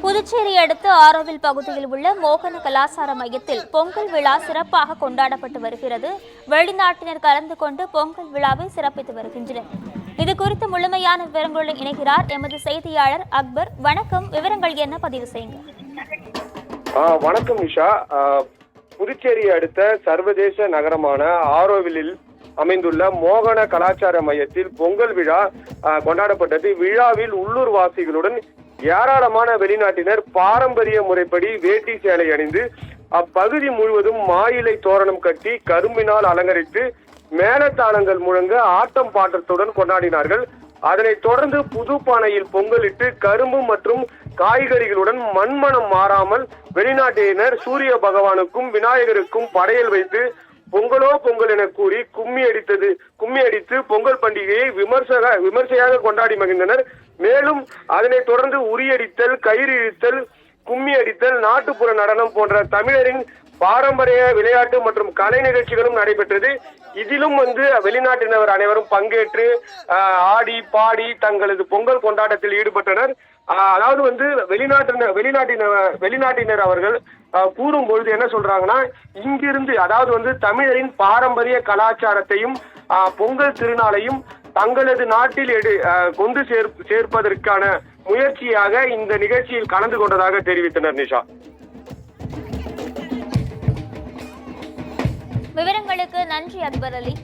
புதுச்சேரி அடுத்த ஆரோவில் பகுதியில் உள்ள மோகன கலாசார மையத்தில் பொங்கல் விழா சிறப்பாக கொண்டாடப்பட்டு வருகிறது. வெளிநாட்டினர் கலந்து கொண்டு பொங்கல் விழாவை சிறப்பித்து வருகின்றனர். இதுகுறித்து முழுமையான விவரங்களுடன் இணைகிறார் எமது செய்தியாளர் அக்பர். வணக்கம், விவரங்கள் என்ன, பதிவு செய்யுங்க. வணக்கம் நிஷா. புதுச்சேரி அடுத்த சர்வதேச நகரமான ஆரோவிலில் அமைந்துள்ள மோகன கலாச்சார மையத்தில் பொங்கல் விழா கொண்டாடப்பட்டது. விழாவில் உள்ளூர் வாசிகளுடன் ஏராளமான வெளிநாட்டினர் பாரம்பரிய முறைப்படி வேட்டி சேலை அணிந்து அப்பகுதி முழுவதும் மாயிலை தோரணம் கட்டி கரும்பினால் அலங்கரித்து மேளதாளங்கள் முழங்க ஆட்டம் பாட்டத்துடன் கொண்டாடினார்கள். அதனைத் தொடர்ந்து புது பானையில் பொங்கலிட்டு கரும்பு மற்றும் காய்கறிகளுடன் மண்மனம் மாறாமல் வெளிநாட்டினர் சூரிய பகவானுக்கும் விநாயகருக்கும் படையல் வைத்து பொங்கலோ பொங்கல் என கூறி கும்மி அடித்து பொங்கல் பண்டிகையை விமர்சையாக கொண்டாடி மகிழ்ந்தனர். மேலும் அதனைத் தொடர்ந்து உரியடித்தல், கயிறு இழுத்தல், கும்மி அடித்தல், நாட்டுப்புற நடனம் போன்ற தமிழரின் பாரம்பரிய விளையாட்டு மற்றும் கலை நிகழ்ச்சிகளும் நடைபெற்றது. இதிலும் வெளிநாட்டினர் அனைவரும் பங்கேற்று ஆடி பாடி தங்களது பொங்கல் கொண்டாட்டத்தில் ஈடுபட்டனர். அதாவது வெளிநாட்டினர் அவர்கள் கூறும்பொழுது என்ன சொல்றாங்கன்னா, இங்கிருந்து அதாவது தமிழரின் பாரம்பரிய கலாச்சாரத்தையும் பொங்கல் திருநாளையும் தங்களது நாட்டில் கொண்டு சேர்ப்பதற்கான முயற்சியாக இந்த நிகழ்ச்சியில் கலந்து கொண்டதாக தெரிவித்தனர். நிஷா, விவரங்களுக்கு நன்றி அக்பர் அலி.